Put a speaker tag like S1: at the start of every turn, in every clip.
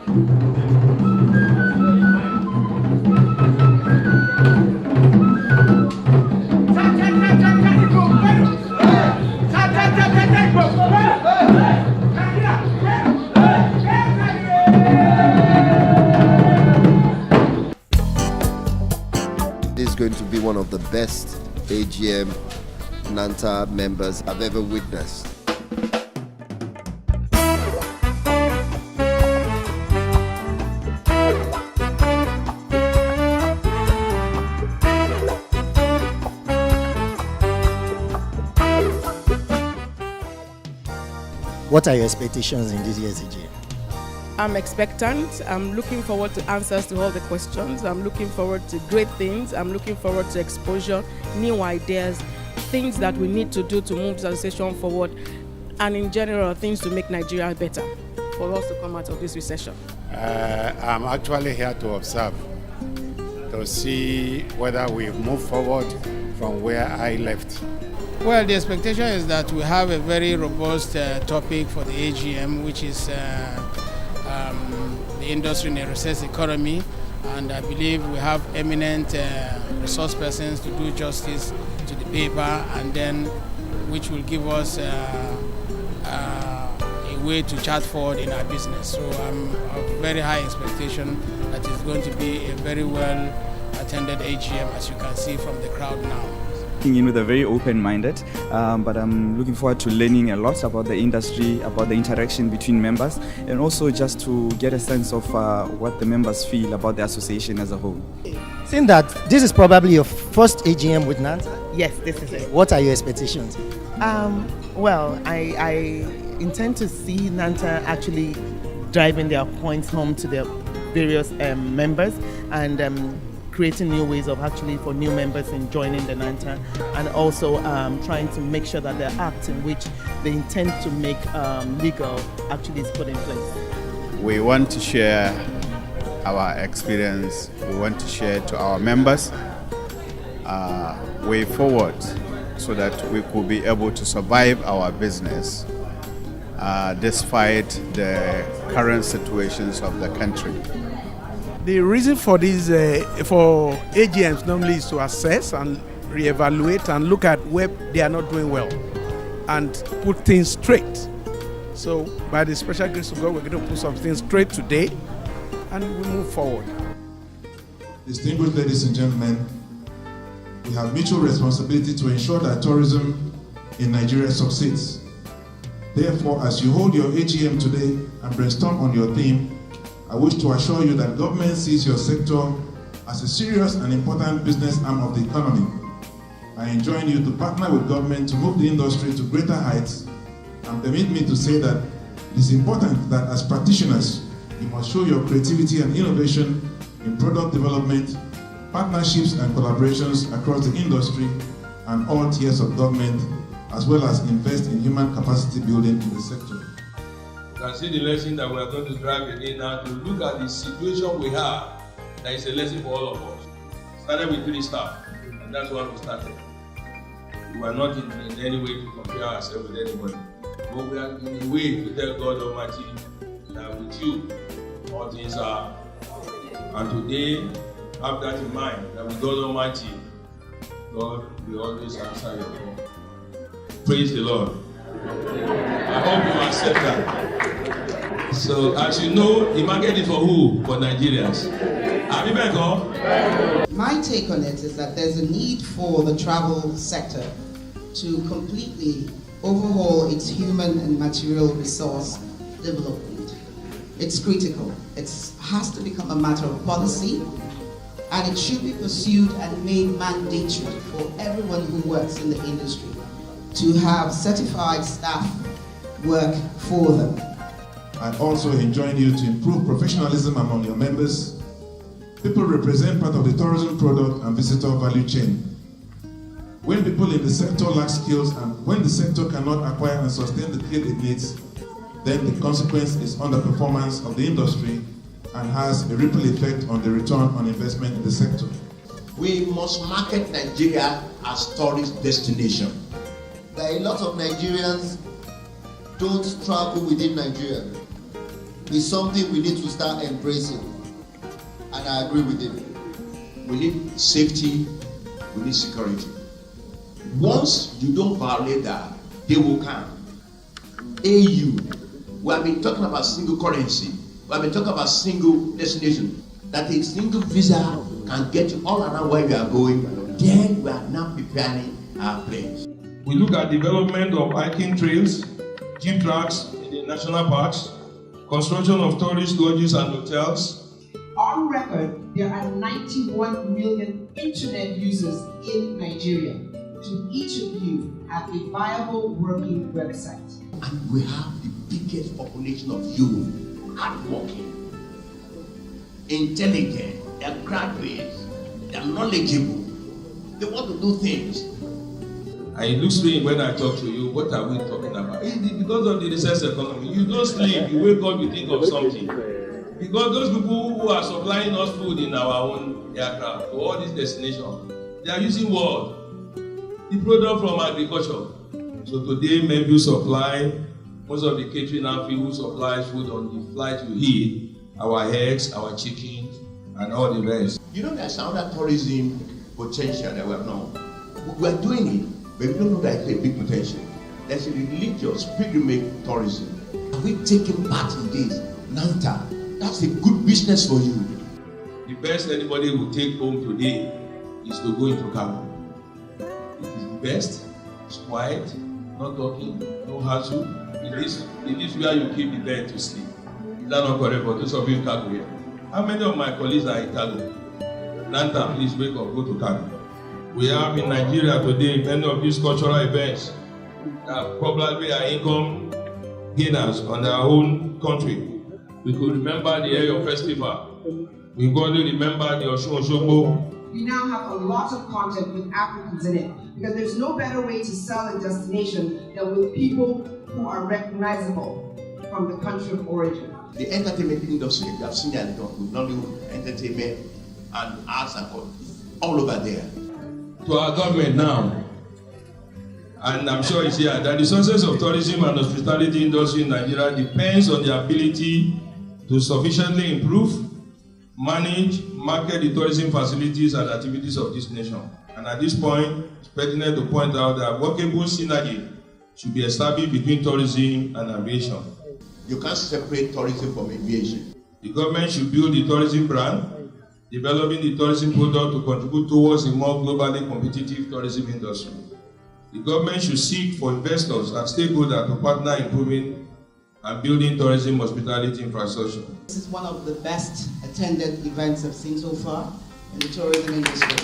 S1: This is going to be one of the best AGM Nanta members I've ever witnessed.
S2: What are your expectations in this year's AGM?
S3: I'm expectant. I'm looking forward to answers to all the questions. I'm looking forward to great things. I'm looking forward to exposure, new ideas, things that we need to do to move the association forward, and in general, things to make Nigeria better for us to come out of this recession.
S4: I'm actually here to observe, to see whether we move forward from where I left.
S5: Well, the expectation is that we have a very robust topic for the AGM, which is the industry in a recessed economy, and I believe we have eminent resource persons to do justice to the paper, and then which will give us a way to chart forward in our business. So I'm of very high expectation that it's going to be a very well attended AGM, as you can see from the crowd now.
S6: In with a very open-minded, but I'm looking forward to learning a lot about the industry, about the interaction between members, and also just to get a sense of what the members feel about the association as a whole.
S2: Seeing that this is probably your first AGM with Nanta,
S7: Yes, this is it.
S2: what are your expectations?
S7: Well, I intend to see Nanta actually driving their points home to their various members, and creating new ways of actually for new members in joining the Nanta, and also trying to make sure that the act in which they intend to make legal actually is put in place.
S4: We want to share our experience. We want to share to our members way forward so that we could be able to survive our business despite the current situations of the country.
S8: The reason for these for AGMs normally is to assess and reevaluate and look at where they are not doing well and put things straight. So by the special grace of God, we're going to put some things straight today and we move forward.
S9: Distinguished ladies and gentlemen, we have mutual responsibility to ensure that tourism in Nigeria succeeds. Therefore, as you hold your AGM today and brainstorm on your theme, I wish to assure you that government sees your sector as a serious and important business arm of the economy. I enjoin you to partner with government to move the industry to greater heights, and permit me to say that it is important that as practitioners, you must show your creativity and innovation in product development, partnerships and collaborations across the industry and all tiers of government, as well as invest in human capacity building in the sector.
S10: You can see the lesson that we are going to drive again now to look at the situation we have. That is a lesson for all of us. Started with 3 staff, and that's what we started. We were not in any way to compare ourselves with anybody, but we are in a way to tell God Almighty that with you, all things are. And today, have that in mind, that with God Almighty, God will always answer your call. Praise the Lord. I hope you accept that. So, as you know, the market is for who? For Nigerians.
S11: My take on it is that there's a need for the travel sector to completely overhaul its human and material resource development. It's critical. It has to become a matter of policy, and it should be pursued and made mandatory for everyone who works in the industry to have certified staff work for them.
S9: I also enjoin you to improve professionalism among your members. People represent part of the tourism product and visitor value chain. When people in the sector lack skills and when the sector cannot acquire and sustain the skill it needs, then the consequence is underperformance of the industry and has a ripple effect on the return on investment in the sector.
S12: We must market Nigeria as tourist destination.
S13: There are a lot of Nigerians don't travel within Nigeria.
S1: is something we need to start embracing. And I agree with him.
S12: We need safety, we need security. Once you don't violate that, they will come. AU, we have been talking about single currency, we have been talking about single destination, that a single visa can get you all around where you are going. Then we are now preparing our plans.
S10: We look at development of hiking trails, jeep tracks in the national parks, construction of tourist lodges and hotels.
S11: On record, there are 91 million internet users in Nigeria. Do each of you have a viable working website?
S12: And we have the biggest population of youth, hardworking, intelligent, they're graduates, they're knowledgeable, they want to do things.
S10: And it looks strange when I talk to you, what are we talking about? It's because of the resource economy. You don't sleep, you wake up, you think of something. Because those people who are supplying us food in our own aircraft to all these destinations, they are using what? The product from agriculture. So today, maybe supply, most of the catering outfit who supplies food on the flight you eat, our eggs, our chickens, and all the rest.
S12: You know, there's another tourism potential that we have now. We are doing it, but we don't know that it's a big potential. There's a religious pilgrimage tourism. Are we taking part in this? Nanta, that's a good business for you.
S10: The best anybody will take home today is to go into Kano. It is the best. It's quiet, not talking, no hassle. It is where you keep the bed to sleep. Is that not correct for those of you in Kano here? How many of my colleagues are in Kano? Nanta, please wake up, go to Kano. We have in Nigeria today many of these cultural events that probably are income gainers on their own country. We could remember the Eyo Festival. We could only remember the Osun Osogbo.
S11: We now have a lot of content with Africans in it, because there's no better way to sell a destination than with people who are recognizable from the country of origin.
S12: The entertainment industry, you have seen that with Nollywood entertainment and arts and all over there.
S10: To our government now, and I'm sure it's here, that the success of tourism and hospitality industry in Nigeria depends on the ability to sufficiently improve, manage, market the tourism facilities and activities of this nation. And at this point, it's pertinent to point out that workable synergy should be established between tourism and aviation.
S12: You can't separate tourism from aviation.
S10: The government should build the tourism brand, developing the tourism product to contribute towards a more globally competitive tourism industry. The government should seek for investors and stakeholders to partner in improving and building tourism hospitality infrastructure.
S11: This is one of the best attended events I've seen so far in the tourism industry.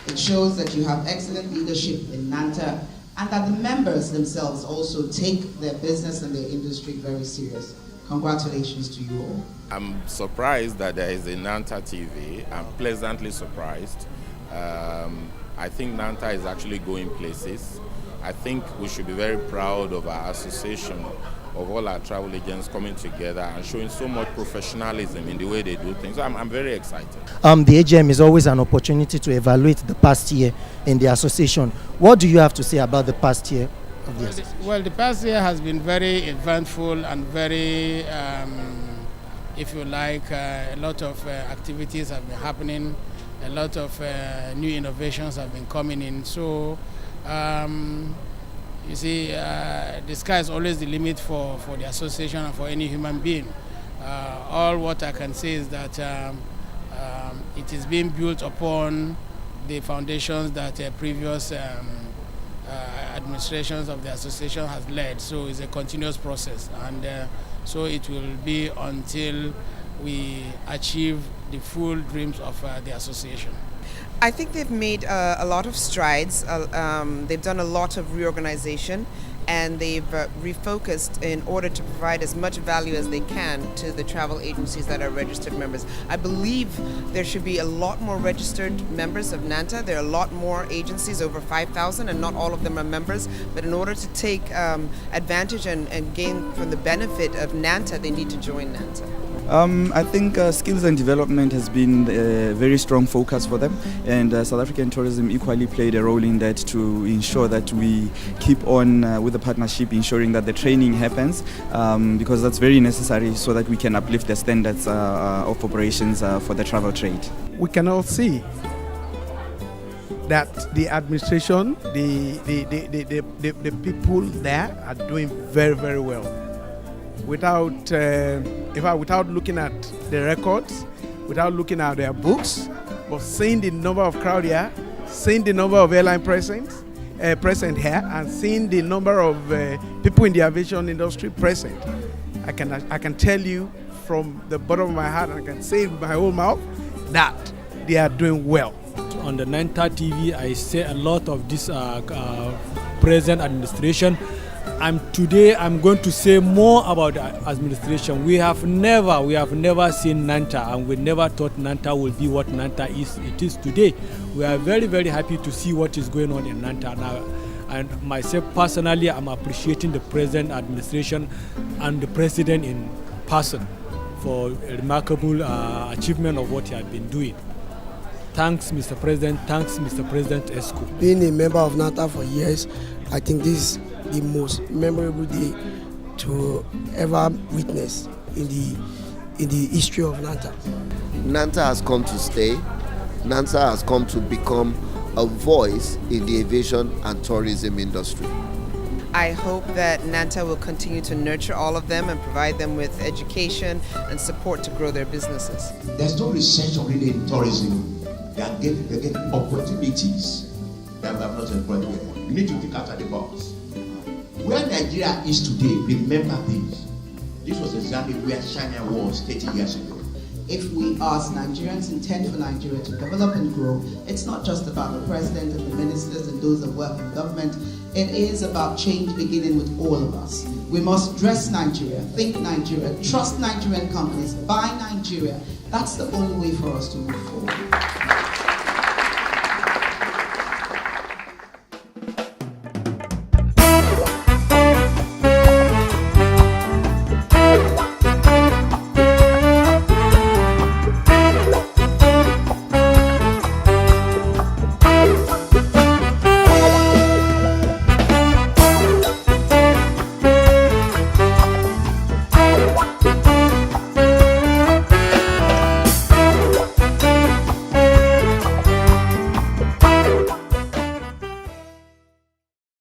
S11: It shows that you have excellent leadership in Nanta, and that the members themselves also take their business and their industry very serious. Congratulations to you all.
S13: I'm surprised that there is a Nanta TV. I'm pleasantly surprised. I think Nanta is actually going places. I think we should be very proud of our association, of all our travel agents coming together and showing so much professionalism in the way they do things. So I'm very excited.
S2: The AGM is always an opportunity to evaluate the past year in the association. What do you have to say about the past year of the association?
S5: Well, the past year has been very eventful and very, if you like, a lot of activities have been happening, a lot of new innovations have been coming in. So, you see, the sky is always the limit for the association and for any human being. All what I can say is that it is being built upon the foundations that previous administrations of the association has led. So it's a continuous process, and so it will be until we achieve the full dreams of the association.
S14: I think they've made a lot of strides. They've done a lot of reorganization, and they've refocused in order to provide as much value as they can to the travel agencies that are registered members. I believe there should be a lot more registered members of Nanta. There are a lot more agencies, over 5,000, and not all of them are members. But in order to take advantage and gain from the benefit of Nanta, they need to join Nanta.
S6: I think skills and development has been a very strong focus for them, and South African tourism equally played a role in that to ensure that we keep on with the partnership, ensuring that the training happens, because that's very necessary so that we can uplift the standards of operations for the travel trade.
S8: We can all see that the administration, the people there are doing very, very well. Without looking at the records, without looking at their books, but seeing the number of crowd here, seeing the number of airline present here, and seeing the number of people in the aviation industry present, I can tell you from the bottom of my heart, and I can say it with my whole mouth, that they are doing well.
S15: On the Nanta TV, I say a lot of this present administration. Today I'm going to say more about the administration. We have never seen Nanta, and we never thought Nanta will be what Nanta it is today. We are very, very happy to see what is going on in Nanta now. And myself personally, I'm appreciating the present administration and the president in person for a remarkable achievement of what he has been doing. Thanks, Mr. President. Thanks, Mr. President Esco.
S16: Being a member of Nanta for years, I think this is the most memorable day to ever witness in the history of Nanta.
S1: Nanta has come to stay. Nanta has come to become a voice in the aviation and tourism industry.
S14: I hope that Nanta will continue to nurture all of them and provide them with education and support to grow their businesses.
S12: There's no research already in tourism. They're getting opportunities that we have not employed with. You need to think outside the box. Where Nigeria is today, remember this. This was exactly where China was 30 years ago.
S11: If we as Nigerians intend for Nigeria to develop and grow, it's not just about the president and the ministers and those that work in government. It is about change beginning with all of us. We must dress Nigeria, think Nigeria, trust Nigerian companies, buy Nigeria. That's the only way for us to move forward.